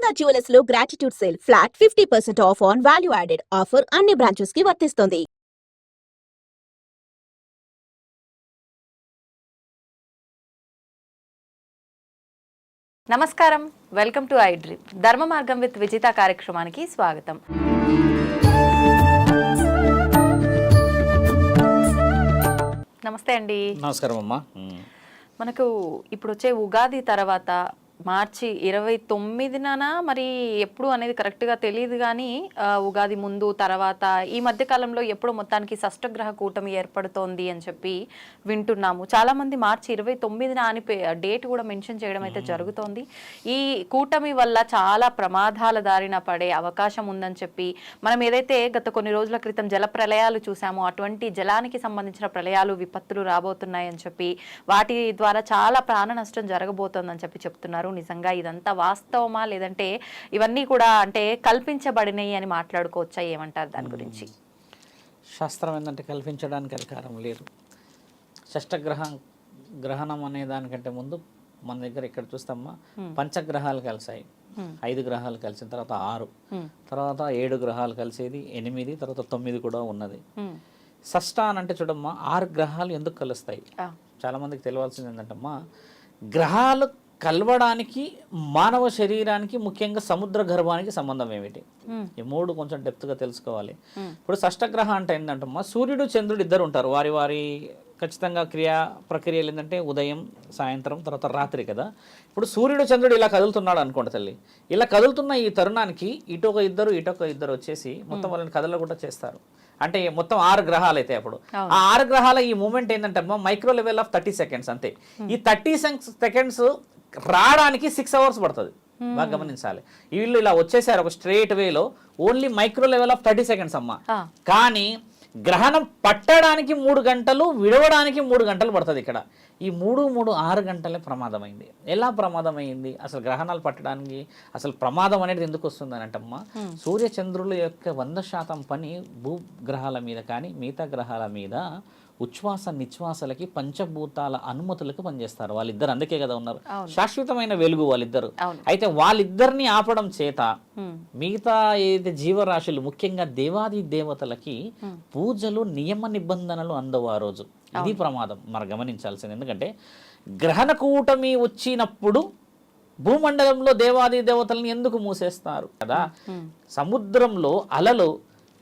Durga jewellers లో gratitude sale flat 50% of on value added offer అన్ని branches కి వర్తిస్తుంది. నమస్కారం, వెల్కమ్ టు ఐ డ్రీమ్. ధర్మ మార్గం విత్ విజిత కార్యక్రమానికి స్వాగతం. నమస్తే అండి. నమస్కారం అమ్మా. మనకు ఇప్పుడు వచ్చే ఉగాది తర్వాత మార్చి 29న మరి ఎప్పుడు అనేది కరెక్ట్గా తెలియదు, కానీ ఉగాది ముందు తర్వాత ఈ మధ్య కాలంలో ఎప్పుడు మొత్తానికి షష్టగ్రహ కూటమి ఏర్పడుతోంది అని చెప్పి వింటున్నాము. చాలామంది మార్చి 29న అని డేట్ కూడా మెన్షన్ చేయడం అయితే జరుగుతోంది. ఈ కూటమి వల్ల చాలా ప్రమాదాల దారిన పడే అవకాశం ఉందని చెప్పి మనం ఏదైతే గత కొన్ని రోజుల క్రితం జల ప్రళయాలు చూసామో అటువంటి జలానికి సంబంధించిన ప్రళయాలు విపత్తులు రాబోతున్నాయని చెప్పి వాటి ద్వారా చాలా ప్రాణ నష్టం జరగబోతోందని చెప్పి చెప్తున్నారు. నిజంగా ఇదంతా వాస్తవమా, లేదంటే ఇవన్నీ కూడా అంటే కల్పించబడినాయి అని మాట్లాడుకోవచ్చా? ఏమంటారు దాని గురించి? శాస్త్రం ఏంటంటే కల్పించడానికి అధికారం లేదు. గ్రహణం అనే దానికంటే ముందు మన దగ్గర ఇక్కడ చూస్తామా, పంచగ్రహాలు కలిసాయి. 5 గ్రహాలు కలిసిన తర్వాత 6, తర్వాత 7 గ్రహాలు కలిసేది 8, తర్వాత 9 కూడా ఉన్నది. షష్ట అని అంటే చూడమ్మా, 6 గ్రహాలు ఎందుకు కలుస్తాయి? చాలా మందికి తెలియాల్సింది ఏంటంటమ్మా, గ్రహాలు కలవడానికి మానవ శరీరానికి ముఖ్యంగా సముద్ర గర్భానికి సంబంధం ఏమిటి? ఈ 3 కొంచెం డెప్త్గా తెలుసుకోవాలి. ఇప్పుడు షష్టగ్రహం అంటే ఏంటంటమ్మా, సూర్యుడు చంద్రుడు ఇద్దరు ఉంటారు. వారి వారి ఖచ్చితంగా ప్రక్రియలు ఏంటంటే ఉదయం, సాయంత్రం, తర్వాత రాత్రి కదా. ఇప్పుడు సూర్యుడు చంద్రుడు ఇలా కదులుతున్నాడు అనుకోండి తల్లి. ఇలా కదులుతున్న ఈ తరుణానికి ఇటొక ఇద్దరు వచ్చేసి మొత్తం వాళ్ళని కదలకుండా చేస్తారు. అంటే మొత్తం 6 గ్రహాలు అయితే అప్పుడు ఆ 6 గ్రహాల ఈ మూమెంట్ ఏంటంటే మైక్రో లెవెల్ ఆఫ్ 30 సెకండ్స్ అంతే. ఈ 30 సెకండ్స్ రావడానికి 6 అవర్స్ పడుతుంది. బాగా గమనించాలి. వీళ్ళు ఇలా వచ్చేసారు ఒక స్ట్రేట్ వేలో, only micro level of 30 seconds అమ్మ. కానీ గ్రహణం పట్టడానికి 3 గంటలు, విడవడానికి 3 గంటలు పడుతుంది. ఇక్కడ ఈ 6 గంటలే ప్రమాదమైంది. ఎలా ప్రమాదమైంది? అసలు గ్రహణాలు పట్టడానికి అసలు ప్రమాదం అనేది ఎందుకు వస్తుంది అని అంటమ్మా, సూర్య చంద్రుల యొక్క 100% పని భూగ్రహాల మీద కానీ మిగతా గ్రహాల మీద ఉచ్ఛ్వాస నిశ్వాసలకి పంచభూతాల అనుమతులకు పనిచేస్తారు వాళ్ళిద్దరు. అందుకే కదా ఉన్నారు, శాశ్వతమైన వెలుగు వాళ్ళిద్దరు. అయితే వాళ్ళిద్దరిని ఆపడం చేత మిగతా ఏదైతే జీవరాశులు ముఖ్యంగా దేవాది దేవతలకి పూజలు నియమ నిబంధనలు అందవు ఆ రోజు. ఇది ప్రమాదం మనం గమనించాల్సింది. ఎందుకంటే గ్రహణ కూటమి వచ్చినప్పుడు భూమండలంలో దేవాది దేవతలను ఎందుకు మూసేస్తారు కదా. సముద్రంలో అలలు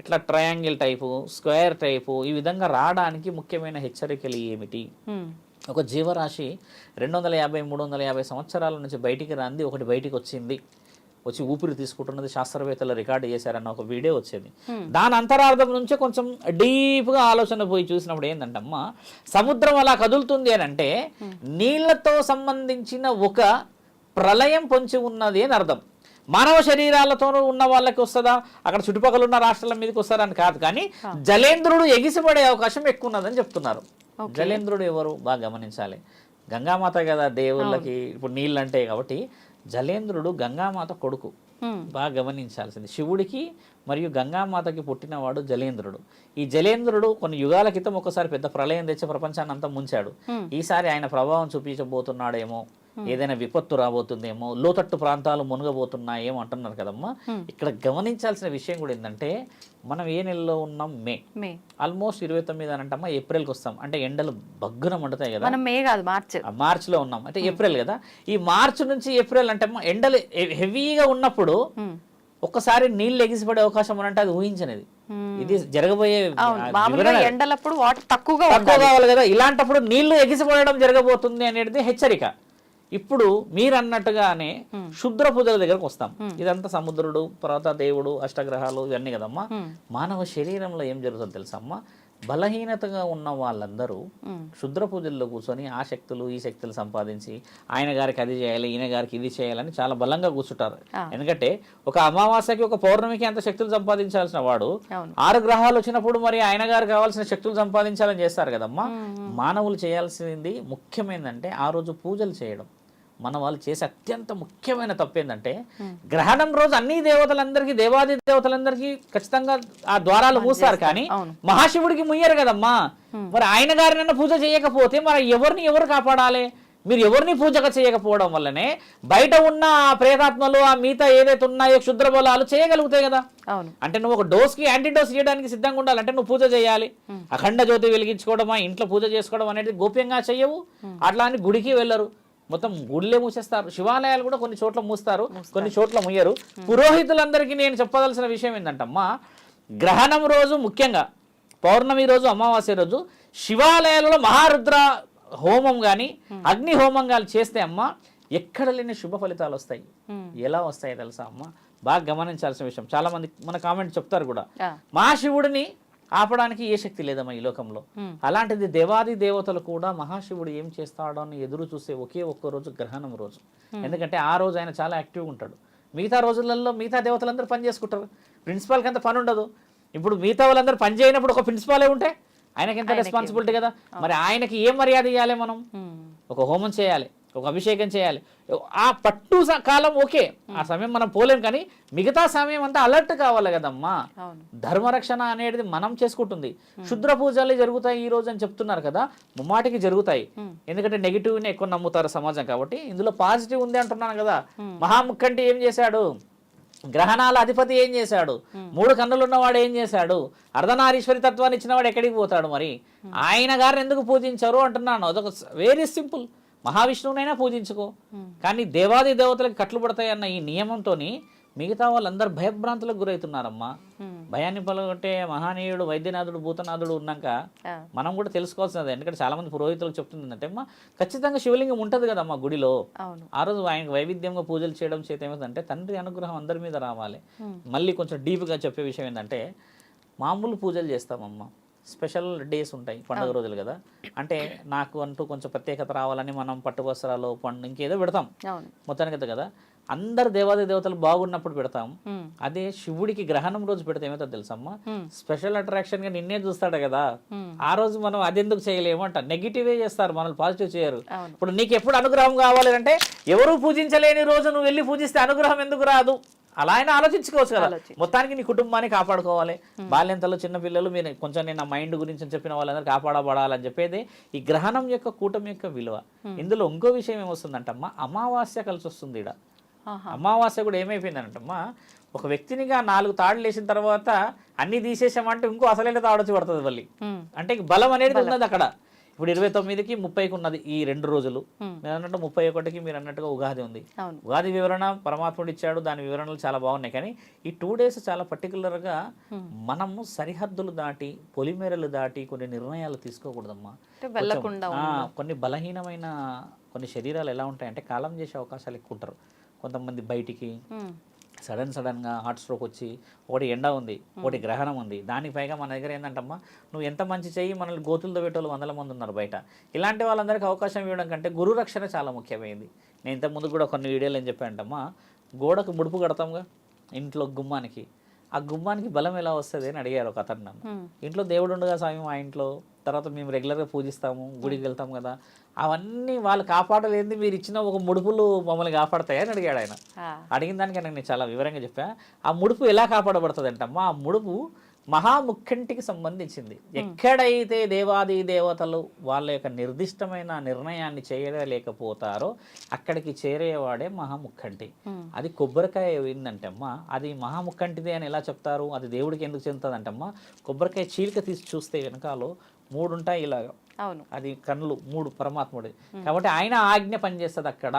ఇట్లా ట్రయాంగిల్ టైపు, స్క్వేర్ టైపు ఈ విధంగా రావడానికి ముఖ్యమైన హెచ్చరికలు ఏమిటి? ఒక జీవరాశి 250, 350 సంవత్సరాల నుంచి బయటికి రాంది ఒకటి బయటికి వచ్చి ఊపిరి తీసుకుంటున్నది. శాస్త్రవేత్తలు రికార్డు చేశారన్న ఒక వీడియో వచ్చేది. దాని అంతరార్థం నుంచి కొంచెం డీప్గా ఆలోచన పోయి చూసినప్పుడు ఏంటంటమ్మా, సముద్రం అలా కదులుతుంది అని అంటే నీళ్లతో సంబంధించిన ఒక ప్రళయం పొంచి ఉన్నది అని అర్థం. మానవ శరీరాలతో ఉన్న వాళ్ళకి వస్తుందా, అక్కడ చుట్టుపక్కల ఉన్న రాష్ట్రాల మీదకి వస్తారని కాదు, కానీ జలేంద్రుడు ఎగిసిపడే అవకాశం ఎక్కువ ఉన్నదని చెప్తున్నారు. జలేంద్రుడు ఎవరు బాగా గమనించాలి. గంగామాత కదా దేవుళ్ళకి ఇప్పుడు నీళ్ళు అంటే, కాబట్టి జలేంద్రుడు గంగామాత కొడుకు. బాగా గమనించాల్సింది. శివుడికి మరియు గంగామాతకి పుట్టినవాడు జలేంద్రుడు. ఈ జలేంద్రుడు కొన్ని యుగాల క్రితం ఒకసారి పెద్ద ప్రళయం తెచ్చి ప్రపంచాన్ని అంతా ముంచాడు. ఈసారి ఆయన ప్రభావం చూపించబోతున్నాడేమో, ఏదైనా విపత్తు రాబోతుందేమో, లోతట్టు ప్రాంతాలు మునగబోతున్నాయేమో అంటున్నారు కదమ్మా. ఇక్కడ గమనించాల్సిన విషయం కూడా ఏంటంటే, మనం ఏ నెలలో ఉన్నాం? మే. ఆల్మోస్ట్ 29 అని అంటమ్మా, ఏప్రిల్కి వస్తాం. అంటే ఎండలు బగ్గున మండుతాయి కదా. మే కాదు, మార్చిలో ఉన్నాం. అంటే ఏప్రిల్ కదా. ఈ మార్చి నుంచి ఏప్రిల్ అంటే ఎండలు హెవీగా ఉన్నప్పుడు ఒక్కసారి నీళ్ళు ఎగిసిపడే అవకాశం అంటే అది ఊహించనిది. ఇది జరగబోయే ఎండలప్పుడు వాటర్ తక్కువగా కావాలి కదా. ఇలాంటప్పుడు నీళ్లు ఎగిసిపడడం జరగబోతుంది అనేది హెచ్చరిక. ఇప్పుడు మీరు అన్నట్టుగానే శుద్ర పూజల దగ్గరకు వస్తాం. ఇదంతా సముద్రుడు, తర్వాత దేవుడు, అష్టగ్రహాలు ఇవన్నీ కదమ్మా. మానవ శరీరంలో ఏం జరుగుతుందో తెలుసమ్మా, బలహీనతగా ఉన్న వాళ్ళందరూ శుద్ర పూజల్లో కూర్చొని ఆ శక్తులు ఈ శక్తులు సంపాదించి ఆయన గారికి అది చేయాలి, ఈయన గారికి ఇది చేయాలని చాలా బలంగా కూర్చుంటారు. ఎందుకంటే ఒక అమావాస్యకి, ఒక పౌర్ణమికి అంత శక్తులు సంపాదించాల్సిన వాడు 6 గ్రహాలు వచ్చినప్పుడు మరి ఆయన గారు కావాల్సిన శక్తులు సంపాదించాలని చేస్తారు కదమ్మా. మానవులు చేయాల్సింది ముఖ్యమైనదంటే ఆ రోజు పూజలు చేయడం. మన వాళ్ళు చేసే అత్యంత ముఖ్యమైన తప్పు ఏంటంటే, గ్రహణం రోజు అన్ని దేవతలందరికీ, దేవాది దేవతలందరికీ ఖచ్చితంగా ఆ ద్వారాలు మూస్తారు, కానీ మహాశివుడికి ముయ్యరు కదమ్మా. మరి ఆయన గారినన్నా పూజ చేయకపోతే మరి ఎవరిని ఎవరు కాపాడాలి? మీరు ఎవరిని పూజగా చేయకపోవడం వల్లనే బయట ఉన్న ఆ ప్రేతాత్మలు ఆ మిగతా ఏదైతే ఉన్నాయో క్షుద్ర బలాలు చేయగలుగుతాయి కదా. అవును. అంటే నువ్వు ఒక డోస్కి యాంటీడోస్ చేయడానికి సిద్ధంగా ఉండాలి, అంటే నువ్వు పూజ చేయాలి. అఖండ జ్యోతి వెలిగించుకోవడమా, ఇంట్లో పూజ చేసుకోవడం అనేది గోప్యంగా చెయ్యవు. అట్లా అని గుడికి వెళ్ళరు, మొత్తం గుడిలే మూసేస్తారు. శివాలయాలు కూడా కొన్ని చోట్ల మూస్తారు, కొన్ని చోట్ల ముయ్యరు. పురోహితులందరికీ నేను చెప్పదలసిన విషయం ఏంటంటమ్మా, గ్రహణం రోజు ముఖ్యంగా పౌర్ణమి రోజు అమావాస్య రోజు శివాలయాలలో మహారుద్ర హోమం కానీ అగ్ని హోమం కానీ చేస్తే అమ్మ ఎక్కడ లేని శుభ ఫలితాలు వస్తాయి. ఎలా వస్తాయి తెలుసా అమ్మ, బాగా గమనించాల్సిన విషయం. చాలా మంది మన కామెంట్ చెప్తారు కూడా, మహాశివుడిని ఆపడానికి ఏ శక్తి లేదమ్మా ఈ లోకంలో. అలాంటిది దేవాది దేవతలు కూడా మహాశివుడు ఏం చేస్తాడో అని ఎదురు చూసే ఒకే ఒక్క రోజు గ్రహణం రోజు. ఎందుకంటే ఆ రోజు ఆయన చాలా యాక్టివ్గా ఉంటాడు. మిగతా రోజులలో మిగతా దేవతలందరూ పని చేసుకుంటారు, ప్రిన్సిపాల్కి అంత పని ఉండదు. ఇప్పుడు మిగతా వాళ్ళందరూ పని చేయనప్పుడు ఒక ప్రిన్సిపాలే ఉంటే ఆయనకి ఎంత రెస్పాన్సిబిలిటీ కదా. మరి ఆయనకి ఏం మర్యాద ఇవ్వాలి మనం? ఒక హోమం చేయాలి, ఒక అభిషేకం చేయాలి. ఆ పట్టు కాలం ఓకే, ఆ సమయం మనం పోలేం, కానీ మిగతా సమయం అంతా అలర్ట్ కావాలి కదమ్మా. ధర్మరక్షణ అనేది మనం చేసుకుంటుంది. క్షుద్ర పూజలు జరుగుతాయి ఈ రోజు అని చెప్తున్నారు కదా, ముమ్మాటికి జరుగుతాయి. ఎందుకంటే నెగిటివ్ని ఎక్కువ నమ్ముతారు సమాజం కాబట్టి. ఇందులో పాజిటివ్ ఉంది అంటున్నాను కదా. మహాముఖంటి ఏం చేశాడు, గ్రహణాల అధిపతి ఏం చేశాడు, 3 కన్నులు ఉన్నవాడు ఏం చేశాడు, అర్ధనారీశ్వరి తత్వాన్ని ఇచ్చినవాడు ఎక్కడికి పోతాడు? మరి ఆయన గారిని ఎందుకు పూజించారు అంటున్నాను. అదొక వెరీ సింపుల్. మహావిష్ణువునైనా పూజించుకో, కానీ దేవాది దేవతలకు కట్లు పడతాయన్న ఈ నియమంతోని మిగతా వాళ్ళందరూ భయభ్రాంతులకు గురవుతున్నారమ్మా. భయాన్ని పలగొట్టే మహానీయుడు వైద్యనాథుడు భూతనాథుడు ఉన్నాక మనం కూడా తెలుసుకోవాల్సినది. ఎందుకంటే చాలా మంది పురోహితులకు చెప్తుందంటే అమ్మా, ఖచ్చితంగా శివలింగం ఉంటుంది కదమ్మా గుడిలో. ఆ రోజు ఆయనకు వైవిధ్యంగా పూజలు చేయడం చేత ఏమిటంటే తండ్రి అనుగ్రహం అందరి మీద రావాలి. మళ్ళీ కొంచెం డీప్గా చెప్పే విషయం ఏంటంటే, మామూలు పూజలు చేస్తామమ్మా, స్పెషల్ డేస్ ఉంటాయి, పండుగ రోజులు కదా. అంటే నాకు అంటూ కొంచెం ప్రత్యేకత రావాలని మనం పట్టు వస్త్రాలు పండు ఇంకేదో పెడతాం మొత్తానికి కదా. అందరు దేవాది దేవతలు బాగున్నప్పుడు పెడతాం. అదే శివుడికి గ్రహణం రోజు పెడితే ఏమవుతుందో తెలుసమ్మా, స్పెషల్ అట్రాక్షన్ గా నిన్నే చూస్తాడు కదా. ఆ రోజు మనం అదెందుకు చేయలేమంట, నెగిటివే చేస్తారు, మనల్ని పాజిటివ్ చేయరు. ఇప్పుడు నీకు ఎప్పుడు అనుగ్రహం కావాలి అంటే, ఎవరు పూజించలేని రోజు నువ్వు వెళ్ళి పూజిస్తే అనుగ్రహం ఎందుకు రాదు? అలా అయినా ఆలోచించుకోవచ్చు కదా. మొత్తానికి నీ కుటుంబాన్ని కాపాడుకోవాలి. బాల్యంతలో చిన్నపిల్లలు మీరు కొంచెం నేను నా మైండ్ గురించి చెప్పిన వాళ్ళందరూ కాపాడబడాలని చెప్పేది ఈ గ్రహణం యొక్క కూటమి యొక్క విలువ. ఇందులో ఇంకో విషయం ఏమొస్తుందంటమ్మా, అమావాస్య కలిసి వస్తుంది. ఇక్కడ అమావాస్య కూడా ఏమైపోయిందంటమ్మా, ఒక వ్యక్తినిగా 4 తాడులు వేసిన తర్వాత అన్ని తీసేసామంటే ఇంకో అసలైన తాడొచ్చి పడుతుంది మళ్ళీ. అంటే బలం అనేది ఉన్నది అక్కడ. ఇప్పుడు 29కి 30కి ఉన్నది ఈ 2 రోజులు. మీరు అన్నట్టు 31కి మీరు అన్నట్టుగా ఉగాది ఉంది. ఉగాది వివరణ పరమాత్ముడు ఇచ్చాడు, దాని వివరణలు చాలా బాగున్నాయి. కానీ ఈ 2 డేస్ చాలా పర్టికులర్గా మనము సరిహద్దులు దాటి పొలిమేరలు దాటి కొన్ని నిర్ణయాలు తీసుకోకూడదమ్మా. కొన్ని బలహీనమైన కొన్ని శరీరాలు ఎలా ఉంటాయంటే కాలం చేసే అవకాశాలు ఎక్కువ ఉంటారు. కొంతమంది బయటికి సడన్గా హార్ట్ స్ట్రోక్ వచ్చి, ఒకటి ఎండ ఉంది, ఒకటి గ్రహణం ఉంది, దానికి పైగా మన దగ్గర ఏంటంటమ్మా, నువ్వు ఎంత మంచి చెయ్యి మనల్ని గోతులతో పెట్టేవాళ్ళు 100 మంది ఉన్నారు బయట. ఇలాంటి వాళ్ళందరికీ అవకాశం ఇవ్వడం కంటే గురు రక్షణ చాలా ముఖ్యమైనది. నేను ఇంతకుముందు కూడా కొన్ని వీడియోలు ఏం చెప్పానంటమ్మా, గోడకు ముడుపు కడతాంగా ఇంట్లో గుమ్మానికి, ఆ గుమ్మానికి బలం ఎలా వస్తుంది అని అడిగారు ఒక అతను నన్ను. ఇంట్లో దేవుడు ఉండగా స్వామి మా ఇంట్లో, తర్వాత మేము రెగ్యులర్గా పూజిస్తాము, గుడికి వెళ్తాం కదా, అవన్నీ వాళ్ళు కాపాడలేంది, మీరు ఇచ్చిన ఒక ముడుపులు మమ్మల్ని కాపాడతాయని అడిగాడు ఆయన. అడిగిన దానికి నేను చాలా వివరంగా చెప్పా. ఆ ముడుపు ఎలా కాపాడబడుతుంది అంటమ్మా, ఆ ముడుపు మహాముఖంటికి సంబంధించింది. ఎక్కడైతే దేవాది దేవతలు వాళ్ళ యొక్క నిర్దిష్టమైన నిర్ణయాన్ని చేయలేకపోతారో అక్కడికి చేరేవాడే మహాముఖంటి. అది కొబ్బరికాయ ఏంటంటే అమ్మా, అది మహాముఖంటిదే అని ఎలా చెప్తారు, అది దేవుడికి ఎందుకు చెందుతుంది అంటే అమ్మా, కొబ్బరికాయ చీలిక తీసి చూస్తే వెనకాలో 3 ఉంటాయి ఇలాగా, అది కన్నులు 3 పరమాత్ముడి. కాబట్టి ఆయన ఆజ్ఞ పనిచేస్తుంది అక్కడ.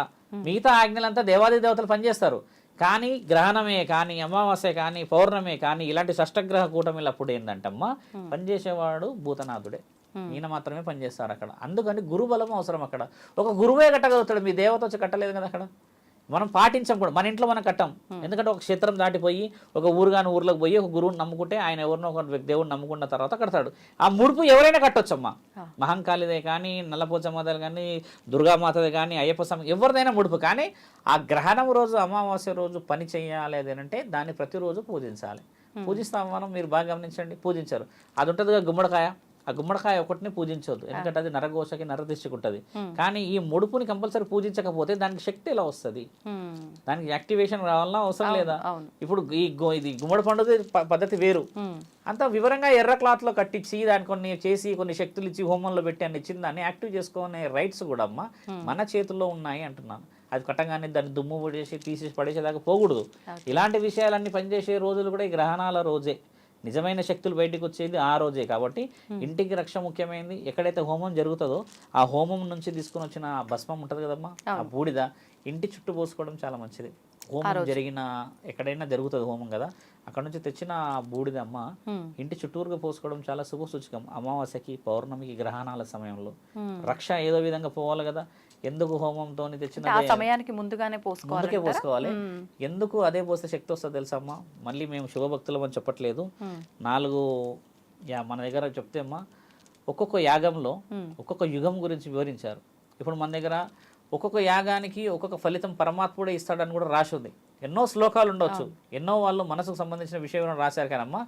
మిగతా ఆజ్ఞలంతా దేవాది దేవతలు పనిచేస్తారు. కానీ గ్రహణమే కానీ అమావాస్య కానీ పౌర్ణమే కానీ ఇలాంటి షష్టగ్రహ కూటమిలు అప్పుడు ఏంటంటమ్మా, పనిచేసేవాడు భూతనాథుడే, ఈయన మాత్రమే పనిచేస్తారు అక్కడ. అందుకని గురుబలం అవసరం అక్కడ. ఒక గురువే కట్టగలుగుతాడు, మీ దేవత వచ్చి కట్టలేదు కదా అక్కడ. మనం పాటించాం కూడా, మన ఇంట్లో మనం కట్టాం. ఎందుకంటే ఒక క్షేత్రం దాటిపోయి ఒక ఊర్లోకి పోయి ఒక గురువుని నమ్ముకుంటే ఆయన ఎవరినో ఒక దేవుడిని నమ్ముకున్న తర్వాత కడతాడు. ఆ ముడుపు ఎవరైనా కట్టొచ్చమ్మా, మహంకాళిదే కానీ నల్లపోచమ్మదే కానీ దుర్గామాతదే కానీ అయ్యప్ప స్వామి ఎవరిదైనా ముడుపు. కానీ ఆ గ్రహణం రోజు అమావాస్య రోజు పని చేయాలి అదేనంటే దాన్ని ప్రతిరోజు పూజించాలి. పూజిస్తాం మనం, మీరు బాగా గమనించండి, పూజించారు. అది ఉంటుందిగా గుమ్మడికాయ, ఆ గుమ్మడికాయ ఒకటిని పూజించవద్దు, ఎందుకంటే అది నరఘోషకి నరదిష్టికి ఉంటుంది. కానీ ఈ ముడుపుని కంపల్సరీ పూజించకపోతే దానికి శక్తి ఎలా వస్తుంది, దానికి యాక్టివేషన్ రావాలన్నా అవసరం లేదా? ఇప్పుడు ఇది గుమ్మడి పండుగ పద్ధతి వేరు. అంత వివరంగా ఎర్ర క్లాత్లో కట్టించి దాన్ని కొన్ని చేసి కొన్ని శక్తులు ఇచ్చి హోమంలో పెట్టి అన్ని ఇచ్చిన దాన్ని యాక్టివ్ చేసుకునే రైట్స్ కూడా అమ్మ మన చేతుల్లో ఉన్నాయి అంటున్నాను. అది కట్టంగానే దాన్ని దుమ్ము పడేసి తీసేసి పడేసేదాకా పోకూడదు. ఇలాంటి విషయాలన్నీ పనిచేసే రోజులు కూడా ఈ గ్రహణాల రోజే. నిజమైన శక్తులు బయటకు వచ్చేది ఆ రోజే. కాబట్టి ఇంటికి రక్ష ముఖ్యమైనది. ఎక్కడైతే హోమం జరుగుతుందో ఆ హోమం నుంచి తీసుకుని వచ్చిన భస్మం ఉంటుంది కదమ్మా, ఆ బూడిద ఇంటి చుట్టూ పోసుకోవడం చాలా మంచిది. హోమం జరిగిన ఎక్కడైనా జరుగుతుంది హోమం కదా, అక్కడ నుంచి తెచ్చిన బూడిదమ్మ ఇంటి చుట్టూరుగా పోసుకోవడం చాలా శుభ సూచకం. అమావాస్యకి, పౌర్ణమికి, గ్రహణాల సమయంలో రక్ష ఏదో విధంగా పోవాలి కదా. ఎందుకు హోమంతో తెచ్చిన సమయానికి ముందుగానే పోసుకోవాలి. ఎందుకు అదే పోస్తే శక్తి వస్తుంది తెలుసమ్మా? మళ్ళీ మేము శుభభక్తులం అని చెప్పట్లేదు. 4 మన దగ్గర చెప్తే అమ్మా ఒక్కొక్క యాగంలో ఒక్కొక్క యుగం గురించి వివరించారు. ఇప్పుడు మన దగ్గర ఒక్కొక్క యాగానికి ఒక్కొక్క ఫలితం పరమాత్ముడే ఇస్తాడని కూడా రాసి ఉంది. ఎన్నో శ్లోకాలు ఉండొచ్చు, ఎన్నో వాళ్ళు మనసుకు సంబంధించిన విషయం రాశారు కానమ్మా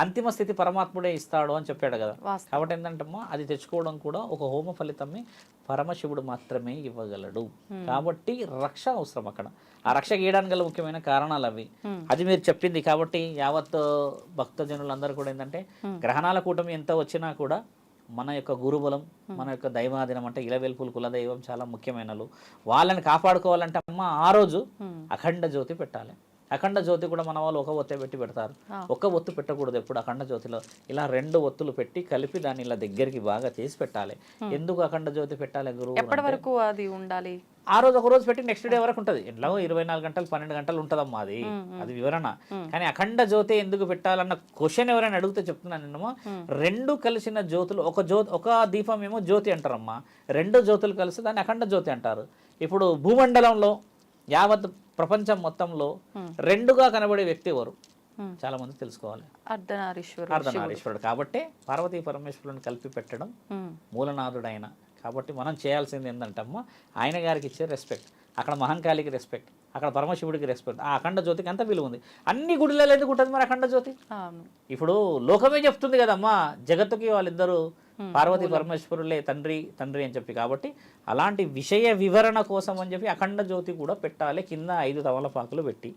అంతిమ స్థితి పరమాత్ముడే ఇస్తాడు అని చెప్పాడు కదా. కాబట్టి ఏంటంటమ్మా అది తెచ్చుకోవడం కూడా ఒక హోమ ఫలితమే పరమశివుడు మాత్రమే ఇవ్వగలడు. కాబట్టి రక్ష అవసరం అక్కడ. ఆ రక్ష గీయడానికి గల ముఖ్యమైన కారణాలు అవి. అది మీరు చెప్పింది. కాబట్టి యావత్ భక్తజనులందరూ కూడా ఏంటంటే గ్రహణాల కూటమి ఎంత వచ్చినా కూడా మన యొక్క గురుబలం, మన యొక్క దైవాధీనం అంటే ఇలవెల్పులు కులదైవం చాలా ముఖ్యమైనలు. వాళ్ళని కాపాడుకోవాలంటే అమ్మ ఆ రోజు అఖండ జ్యోతి పెట్టాలి. అఖండ జ్యోతి కూడా మన వాళ్ళు ఒక ఒత్తే పెట్టి పెడతారు. ఒక ఒత్తు పెట్టకూడదు ఎప్పుడు. అఖండ జ్యోతిలో ఇలా 2 ఒత్తులు పెట్టి కలిపి దాన్ని ఇలా దగ్గరికి బాగా చేసి పెట్టాలి. ఎందుకు అఖండ జ్యోతి పెట్టాలి గురువు? ఎప్పటి వరకు అది ఉండాలి? ఆ రోజు ఒక రోజు పెట్టి నెక్స్ట్ డే వరకు ఉంటుంది. ఎట్లా 24 గంటలు 12 గంటలు ఉంటుందమ్మా అది వివరణ. కానీ అఖండ జ్యోతి ఎందుకు పెట్టాలన్న క్వశ్చన్ ఎవరైనా అడిగితే చెప్తున్నాను నేనేమో 2 కలిసిన జ్యోతులు ఒక దీపం ఏమో జ్యోతి అంటారమ్మా, 2 జ్యోతులు కలిసి దాన్ని అఖండ జ్యోతి అంటారు. ఇప్పుడు భూమండలంలో యావత్ ప్రపంచం మొత్తంలో 2గా కనబడే వ్యక్తి ఎవరు? చాలా మంది తెలుసుకోవాలి. అర్ధనారీశ్వరుడు. కాబట్టి పార్వతీ పరమేశ్వరుని కలిపి పెట్టడం మూలనాథుడైన. కాబట్టి మనం చేయాల్సింది ఏంటంటే అమ్మ ఆయన గారికి ఇచ్చే రెస్పెక్ట్, అక్కడ మహంకాళికి రెస్పెక్ట్, అక్కడ పరమశివుడికి రెస్పెక్ట్. ఆ అఖండ జ్యోతికి అంత విలువ ఉంది. అన్ని గుడిలలో ఎందుకు ఉంటుంది మరి అఖండ జ్యోతి? ఇప్పుడు లోకమే చెప్తుంది కదమ్మా జగత్తుకి వాళ్ళిద్దరూ పార్వతీ పరమేశ్వరులే తండ్రి అని చెప్పి. కాబట్టి అలాంటి విషయ వివరణ కోసం అని చెప్పి అఖండ జ్యోతి కూడా పెట్టాలి. కింద 5 తమలపాకులు పెట్టి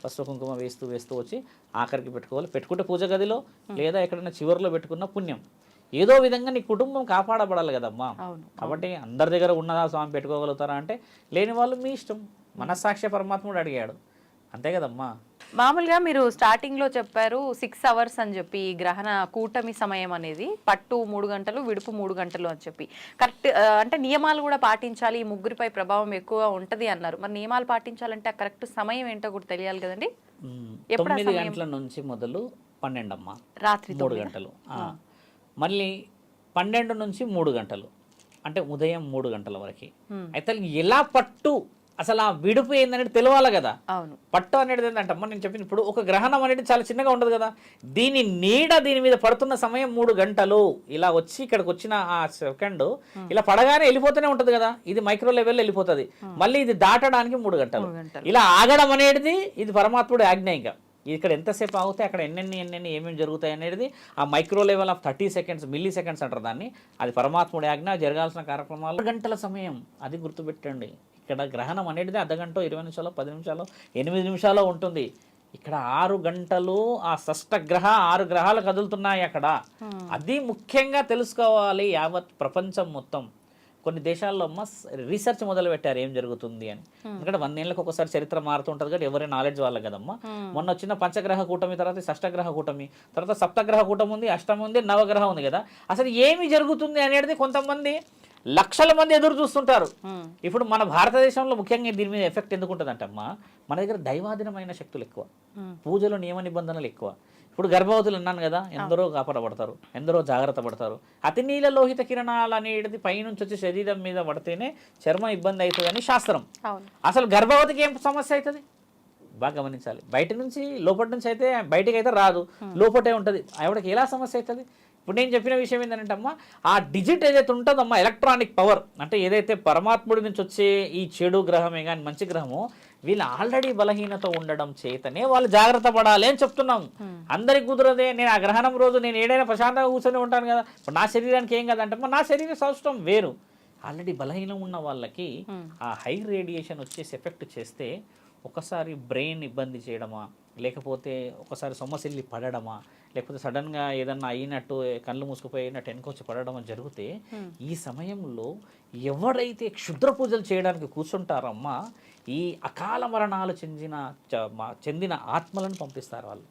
పసుపు కుంకుమ వేస్తూ వచ్చి ఆఖరికి పెట్టుకోవాలి. పెట్టుకుంటే పూజ గదిలో లేదా ఎక్కడైనా చివరిలో పెట్టుకున్న పుణ్యం. ఏదో విధంగా నీ కుటుంబం కాపాడబడాలి కదమ్మా. కాబట్టి అందరి దగ్గర ఉన్నదా స్వామి పెట్టుకోగలుగుతారా అంటే లేని వాళ్ళు మీ ఇష్టం. మనస్సాక్షి పరమాత్ముడు అడిగాడు అంతే కదమ్మా. మామూలుగా మీరు స్టార్టింగ్ లో చెప్పారు 6 అవర్స్ అని చెప్పి గ్రహణ కూటమి సమయం అనేది పట్టు 3 గంటలు విడుపు 3 గంటలు అని చెప్పి కరెక్ట్ అంటే నియమాలు కూడా పాటించాలి. ఈ ముగ్గురిపై ప్రభావం ఎక్కువగా ఉంటది అన్నారు. మరి నియమాలు పాటించాలంటే ఆ కరెక్ట్ సమయం ఏంటో కూడా తెలియాలి కదండి. 9 గంటల నుంచి మొదలు 12 అమ్మా, రాత్రి 3 గంటలు. మళ్ళీ 12 నుంచి 3 గంటలు అంటే ఉదయం 3 గంటల వరకు. అయితే ఎలా పట్టు అసలు ఆ విడుపు ఏందనేది తెలియాలి కదా. పట్టు అనేది ఏంటంటే నేను చెప్పిన ఇప్పుడు ఒక గ్రహణం అనేది చాలా చిన్నగా ఉండదు కదా. దీని నీడ దీని మీద పడుతున్న సమయం 3 గంటలు. ఇలా వచ్చి ఇక్కడికి వచ్చిన ఆ సెకండ్ ఇలా పడగానే వెళ్ళిపోతూనే ఉంటది కదా. ఇది మైక్రో లెవెల్లో వెళ్ళిపోతుంది. మళ్ళీ ఇది దాటడానికి 3 గంటలు. ఇలా ఆగడం అనేది ఇది పరమాత్ముడి ఆజ్ఞ. ఇంకా ఇక్కడ ఎంతసేపు ఆగితే అక్కడ ఎన్నెన్ని ఏమేమి జరుగుతాయి అనేది ఆ micro level of 30 seconds milli seconds అంటారు దాన్ని. అది పరమాత్ముడి ఆజ్ఞ. జరగాల్సిన కార్యక్రమాలు 2 గంటల సమయం అది గుర్తుపెట్టండి. ఇక్కడ గ్రహణం అనేది అర్ధగంట 20 నిమిషాలు 10 నిమిషాలు 8 నిమిషాలు ఉంటుంది. ఇక్కడ 6 గంటలు ఆ షష్టగ్రహ 6 గ్రహాలు కదులుతున్నాయి అక్కడ. అది ముఖ్యంగా తెలుసుకోవాలి యావత్ ప్రపంచం మొత్తం. కొన్ని దేశాల్లో రీసెర్చ్ మొదలు పెట్టారు ఏం జరుగుతుంది అని. ఎందుకంటే 100 ఏళ్ళకి ఒకసారి చరిత్ర మారుతుంటుంది కాబట్టి ఎవరి నాలెడ్జ్ వాళ్ళకి కదమ్మా. మొన్న వచ్చిన పంచగ్రహ కూటమి తర్వాత షష్టగ్రహ కూటమి తర్వాత సప్తగ్రహ కూటమి ఉంది, అష్టమి ఉంది, నవగ్రహం ఉంది కదా. అసలు ఏమి జరుగుతుంది అనేది కొంతమంది లక్షల మంది ఎదురు చూస్తుంటారు. ఇప్పుడు మన భారతదేశంలో ముఖ్యంగా దీని మీద ఎఫెక్ట్ ఎందుకు ఉంటుందంటే అమ్మా మన దగ్గర దైవాధీనమైన శక్తులు ఎక్కువ, పూజలు నియమ నిబంధనలు ఎక్కువ. ఇప్పుడు గర్భవతులు అన్నాను కదా, ఎందరో కాపాడబడతారు, ఎందరో జాగ్రత్త పడతారు. అతి నీల లోహిత కిరణాలు అనేది పైనుంచి వచ్చి శరీరం మీద పడితేనే చర్మం ఇబ్బంది అవుతుంది అని శాస్త్రం. అసలు గర్భవతికి ఏం సమస్య అవుతుంది బాగా గమనించాలి. బయట నుంచి లోపటి నుంచి అయితే బయటకి అయితే రాదు, లోపటే ఉంటుంది. ఆవిడకి ఎలా సమస్య అవుతుంది? ఇప్పుడు నేను చెప్పిన విషయం ఏంటంటే అమ్మా ఆ డిజిట్ ఏదైతే ఉంటుందమ్మా ఎలక్ట్రానిక్ పవర్ అంటే ఏదైతే పరమాత్ముడి నుంచి వచ్చే ఈ చెడు గ్రహమే కానీ మంచి గ్రహమో వీళ్ళు ఆల్రెడీ బలహీనత ఉండడం చేతనే వాళ్ళు జాగ్రత్త పడాలి అని చెప్తున్నాం. అందరికి కుదరదే. నేను ఆ గ్రహణం రోజు నేను ఏడైనా ప్రశాంతంగా కూర్చొని ఉంటాను కదా, ఇప్పుడు నా శరీరానికి ఏం కదంటే నా శరీర సౌష్ఠవం వేరు. ఆల్రెడీ బలహీనం ఉన్న వాళ్ళకి ఆ హై రేడియేషన్ వచ్చేసి ఎఫెక్ట్ చేస్తే ఒకసారి బ్రెయిన్ ఇబ్బంది చేయడమా, లేకపోతే ఒకసారి సొమ్మసిల్లి పడడమా, లేకపోతే సడన్గా ఏదన్నా అయినట్టు కళ్ళు మూసుకుపోయినట్టు వెనుకొచ్చి పడడం జరుగుతే ఈ సమయంలో ఎవరైతే క్షుద్ర పూజలు చేయడానికి కూర్చుంటారమ్మా ఈ అకాల మరణాలు చెందిన ఆత్మలను పంపిస్తారు వాళ్ళు.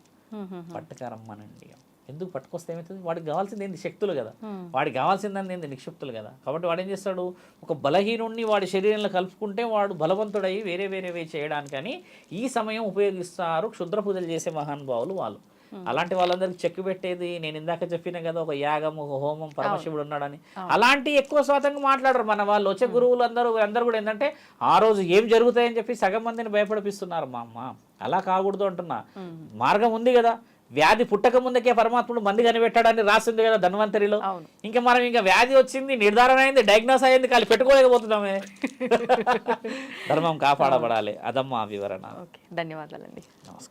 పట్టుకారమ్మనండి. ఎందుకు పట్టుకొస్తే ఏమవుతుంది? వాడికి కావాల్సింది ఏంది? శక్తులు కదా. వాడికి కావాల్సిందని ఏంది? నిక్షిప్తులు కదా. కాబట్టి వాడు ఏం చేస్తాడు? ఒక బలహీనుడిని వాడి శరీరంలో కలుపుకుంటే వాడు బలవంతుడై వేరే వేరేవి చేయడానికని ఈ సమయం ఉపయోగిస్తారు క్షుద్ర పూజలు చేసే మహానుభావులు వాళ్ళు. అలాంటి వాళ్ళందరికీ చెక్కు పెట్టేది నేను ఇందాక చెప్పిన కదా, ఒక యాగం, ఒక హోమం, పరమశివుడు ఉన్నాడని, అలాంటి ఎక్కువ శాతంగా మాట్లాడరు మన వాళ్ళు. వచ్చే గురువులు అందరూ కూడా ఏంటంటే ఆ రోజు ఏం జరుగుతాయని చెప్పి సగం మందిని భయపడిపిస్తున్నారు. మా అమ్మ అలా కాకూడదు అంటున్నా. మార్గం ఉంది కదా. వ్యాధి పుట్టక ముందుకే పరమాత్ముడు మంది కనిపెట్టాడని రాసింది కదా ధన్వంతరిలో. ఇంకా మనం ఇంకా వ్యాధి వచ్చింది, నిర్ధారణ అయింది, డయాగ్నోస్ అయింది, కానీ పెట్టుకోలేకపోతున్నామే. ధర్మం కాపాడబడాలి. అదమ్మా వివరణ. ధన్యవాదాలండి. నమస్కారం.